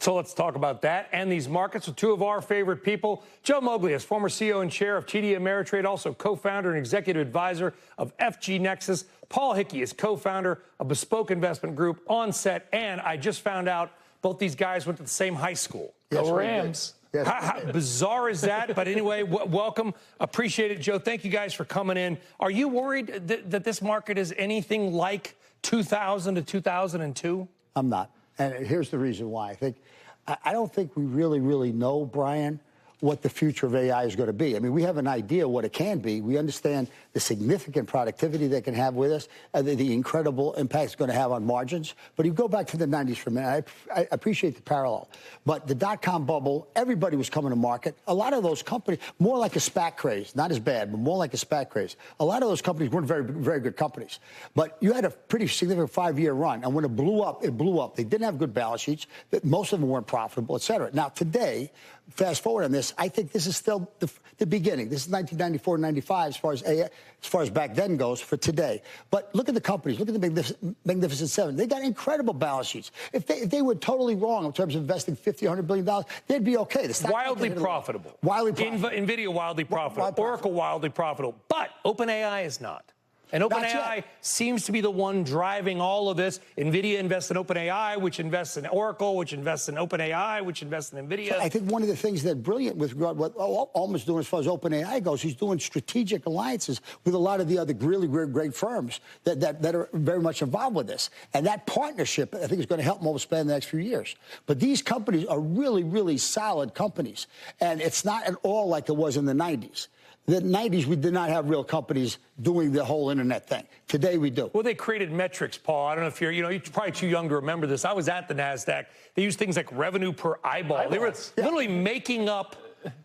So let's talk about that and these markets with two of our favorite people. Joe Moglia is former CEO and chair of TD Ameritrade, also co-founder and executive advisor of FG Nexus. Paul Hickey is co-founder of Bespoke Investment Group, on set, and I just found out both these guys went to the same high school. Yes, go Rams. Yes. How bizarre is that? But anyway, welcome. Appreciate it, Joe. Thank you guys for coming in. Are you worried that this market is anything like 2000 to 2002? I'm not. And here's the reason why. I don't think we really know, Brian, what the future of AI is going to be. I mean, we have an idea what it can be. We understand the significant productivity that can have with us, the incredible impact it's going to have on margins. But you go back to the 90s for a minute. I appreciate the parallel. But the dot-com bubble, everybody was coming to market. A lot of those companies, more like a SPAC craze, not as bad, but more like a SPAC craze. A lot of those companies weren't very good companies. But you had a pretty significant 5-year run. And when it blew up, it blew up. They didn't have good balance sheets. Most of them weren't profitable, et cetera. Now, today, fast forward on this, I think this is still the beginning. This is 1994, 95 as far as AI, as far as back then goes for today. But look at the companies. Look at the Magnificent Seven. They got incredible balance sheets. If they were totally wrong in terms of investing $50, $100 billion, they'd be okay. Wildly profitable. Wildly profitable. NVIDIA wildly profitable. Oracle wildly profitable. But OpenAI is not. And OpenAI seems to be the one driving all of this. NVIDIA invests in OpenAI, which invests in Oracle, which invests in OpenAI, which invests in NVIDIA. So I think one of the things that's brilliant with what Alma's doing as far as OpenAI goes, he's doing strategic alliances with a lot of the other really great firms that are very much involved with this. And that partnership, I think, is going to help them overspan the next few years. But these companies are really solid companies. And it's not at all like it was in the 90s. The 90s, we did not have real companies doing the whole internet thing. Today, we do. Well, they created metrics, Paul. I don't know if you're probably too young to remember this. I was at the NASDAQ. They used things like revenue per eyeball. They were literally making up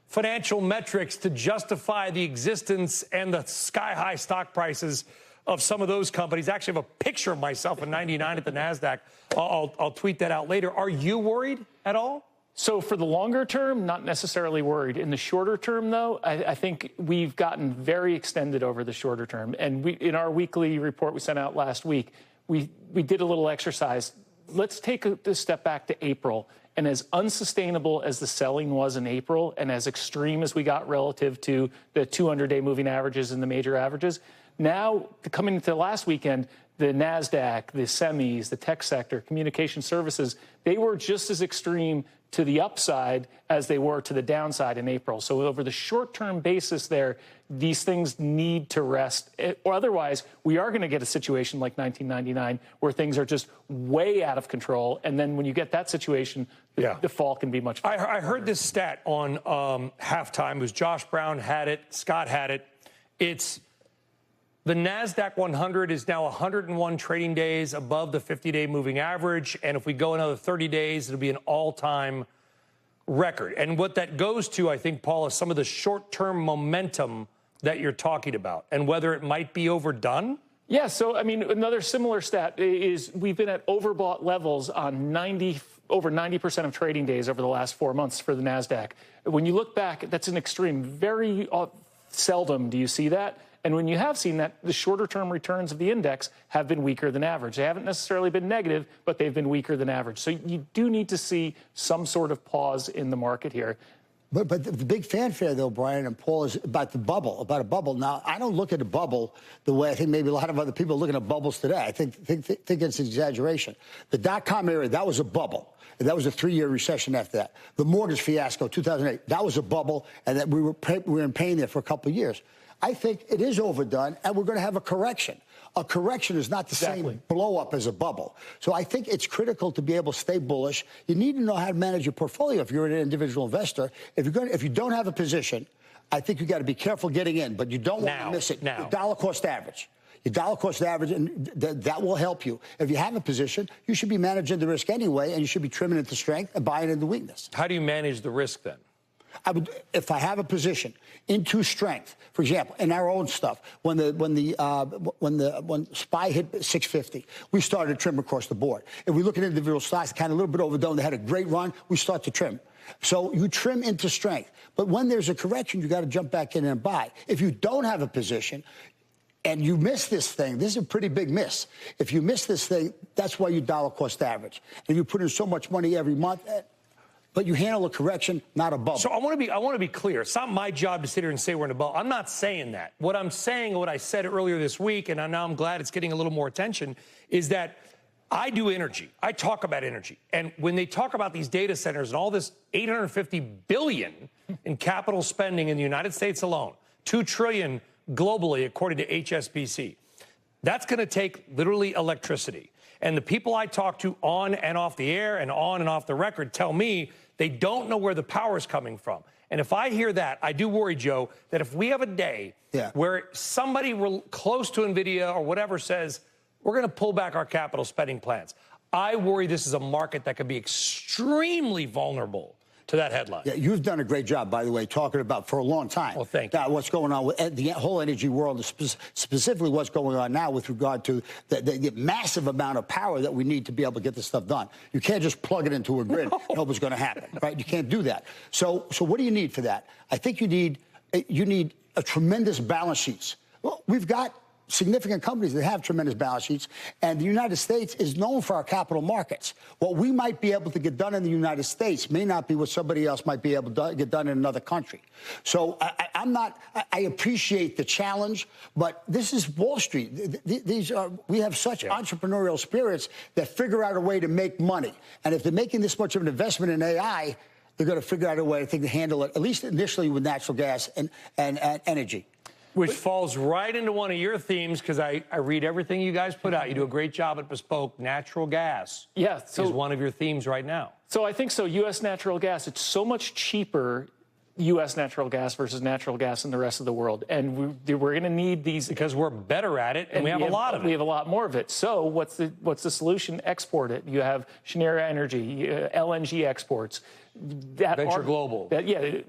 financial metrics to justify the existence and the sky-high stock prices of some of those companies. I actually have a picture of myself in '99 at the NASDAQ. I'll tweet that out later. Are you worried at all? So for the longer term, not necessarily worried. In the shorter term, though, I think we've gotten very extended over the shorter term. And in our weekly report we sent out last week, we did a little exercise. Let's take a step back to April. And as unsustainable as the selling was in April and as extreme as we got relative to the 200-day moving averages and the major averages, now coming into last weekend, the NASDAQ, the semis, the tech sector, communication services, they were just as extreme to the upside as they were to the downside in April. So over the short-term basis there, these things need to rest. Or otherwise, we are going to get a situation like 1999 where things are just way out of control. And then when you get that situation, the fall can be much bigger. I heard this stat on halftime. It was Josh Brown had it, Scott had it. It's the NASDAQ 100 is now 101 trading days above the 50-day moving average. And if we go another 30 days, it'll be an all-time record. And what that goes to, I think, Paul, is some of the short-term momentum that you're talking about and whether it might be overdone. Yeah, so, I mean, another similar stat is we've been at overbought levels on over 90% of trading days over the last 4 months for the NASDAQ. When you look back, that's an extreme. Very seldom do you see that. And when you have seen that, the shorter-term returns of the index have been weaker than average. They haven't necessarily been negative, but they've been weaker than average. So you do need to see some sort of pause in the market here. But the big fanfare, though, Brian and Paul, is about a bubble. Now, I don't look at a bubble the way I think maybe a lot of other people are looking at bubbles today. I think it's an exaggeration. The dot-com era, that was a bubble. And that was a 3-year recession after that. The mortgage fiasco, 2008, that was a bubble, and that we were in pain there for a couple of years. I think it is overdone, and we're going to have a correction. A correction is not the same blow-up as a bubble. So I think it's critical to be able to stay bullish. You need to know how to manage your portfolio if you're an individual investor. If you don't have a position, I think you got to be careful getting in, but you don't want to miss it. Your dollar cost average. Your dollar cost average, and that will help you. If you have a position, you should be managing the risk anyway, and you should be trimming into strength and buying into weakness. How do you manage the risk then? If I have a position into strength, for example, in our own stuff, when SPY hit 650, we started to trim across the board. If we look at individual stocks, kind of a little bit overdone, they had a great run, we start to trim. So you trim into strength. But when there's a correction, you got to jump back in and buy. If you don't have a position, and you miss this thing, this is a pretty big miss. If you miss this thing, that's why you dollar cost average. And you put in so much money every month, But you handle a correction, not a bubble. So I want to be clear. It's not my job to sit here and say we're in a bubble. I'm not saying that. What I'm saying, what I said earlier this week, and now I'm glad it's getting a little more attention, is that I do energy. I talk about energy. And when they talk about these data centers and all this $850 billion in capital spending in the United States alone, $2 trillion globally, according to HSBC, that's going to take literally electricity. And the people I talk to on and off the air and on and off the record tell me they don't know where the power is coming from. And if I hear that, I do worry, Joe, that if we have a day where somebody close to NVIDIA or whatever says, we're going to pull back our capital spending plans, I worry this is a market that could be extremely vulnerable to that headline. Yeah, you've done a great job, by the way, talking about for a long time. Well, thank you. What's going on with the whole energy world, specifically what's going on now with regard to the massive amount of power that we need to be able to get this stuff done. You can't just plug it into a grid and hope it's going to happen, right? You can't do that. So what do you need for that? I think you need a tremendous balance sheets. Well, we've got significant companies that have tremendous balance sheets, and the United States is known for our capital markets. What we might be able to get done in the United States may not be what somebody else might be able to get done in another country. So I appreciate the challenge, but this is Wall Street. We have such entrepreneurial spirits that figure out a way to make money. And if they're making this much of an investment in AI, they're going to figure out a way, I think, to handle it, at least initially with natural gas and energy. Which falls right into one of your themes, because I read everything you guys put out. You do a great job at Bespoke. Natural gas is one of your themes right now. So I think so. U.S. natural gas, it's so much cheaper, U.S. natural gas versus natural gas in the rest of the world. And we're going to need these. Because we're better at it, and we have a lot of it. We have a lot more of it. So what's the solution? Export it. You have Schneider Energy, LNG exports. Venture Global.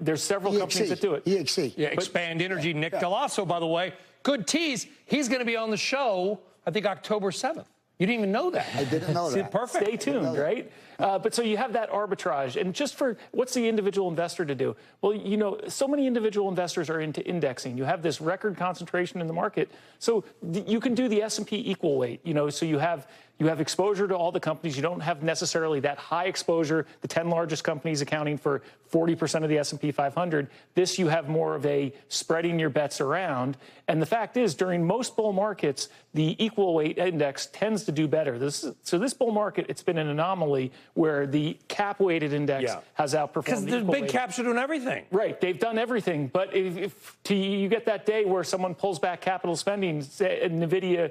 There's several companies that do it. EXC. Yeah, Expand Energy. Nick Delasso, by the way, good tease. He's going to be on the show, I think, October 7th. You didn't even know that. I didn't know that. Perfect. Stay tuned, right? But so you have that arbitrage. And just for what's the individual investor to do? Well, you know, so many individual investors are into indexing. You have this record concentration in the market. So you can do the S&P equal weight, you know, so you have exposure to all the companies. You don't have necessarily that high exposure, the 10 largest companies accounting for 40% of the S&P 500. This, you have more of a spreading your bets around. And the fact is, during most bull markets, the equal weight index tends to do better. So this bull market, it's been an anomaly where the cap-weighted index has outperformed. Because the big caps are doing everything. Right, they've done everything. But if you get that day where someone pulls back capital spending, NVIDIA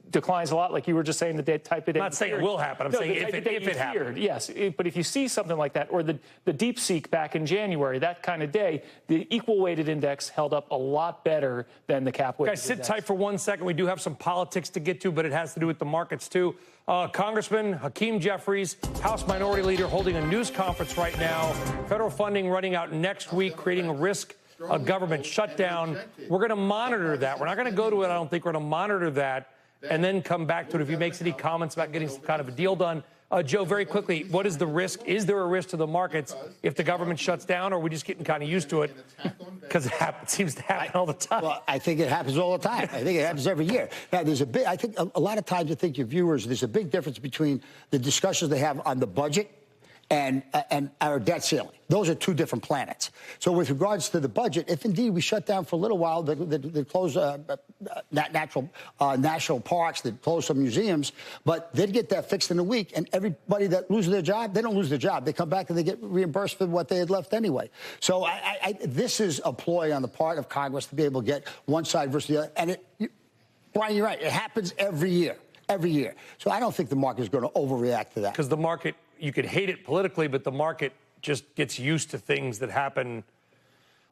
declines a lot, like you were just saying, the type of. I'm not saying it will happen. I'm saying if it happens. Yes, but if you see something like that, or the DeepSeek back in January, that kind of day, the equal weighted index held up a lot better than the cap weighted. Guys, sit tight for 1 second. We do have some politics to get to, but it has to do with the markets too. Congressman Hakeem Jeffries, House Minority Leader, holding a news conference right now. Federal funding running out next week, creating a risk of government shutdown. We're going to monitor that. We're not going to go to it. I don't think we're going to monitor that and then come back to it if he makes any comments about getting some kind of a deal done. Joe, very quickly, what is the risk? Is there a risk to the markets if the government shuts down, or are we just getting kind of used to it? Because it seems to happen all the time. Well, I think it happens all the time. I think it happens every year. Now, I think a lot of times, I think your viewers, there's a big difference between the discussions they have on the budget and our debt ceiling. Those are two different planets. So with regards to the budget, if indeed we shut down for a little while, they close national parks, they close some museums, but they'd get that fixed in a week, and everybody that loses their job, they don't lose their job. They come back and they get reimbursed for what they had left anyway. So this is a ploy on the part of Congress to be able to get one side versus the other. And Brian, you're right. It happens every year. Every year. So I don't think the market is going to overreact to that. Because the market, you could hate it politically, but the market just gets used to things that happen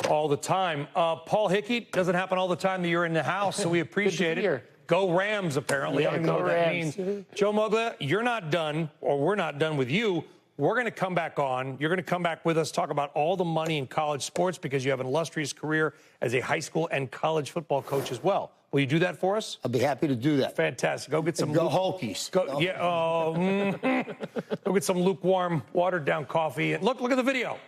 all the time. Paul Hickey, doesn't happen all the time that you're in the house, so we appreciate it. Go Rams, apparently. I don't even know what that means. Joe Moglia, you're not done, or we're not done with you. We're going to come back on. You're going to come back with us, talk about all the money in college sports, because you have an illustrious career as a high school and college football coach as well. Will you do that for us? I'll be happy to do that. Fantastic. Go get some. Go Hokies. Go get some lukewarm, watered down coffee. And look at the video.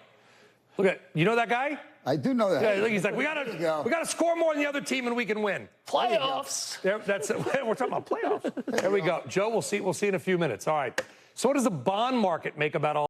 Look at, you know that guy? I do know that. Yeah, look, he's like, we gotta score more than the other team and we can win. Playoffs. That's it. We're talking about playoffs. There we go. Joe, we'll see in a few minutes. All right. So what does the bond market make about all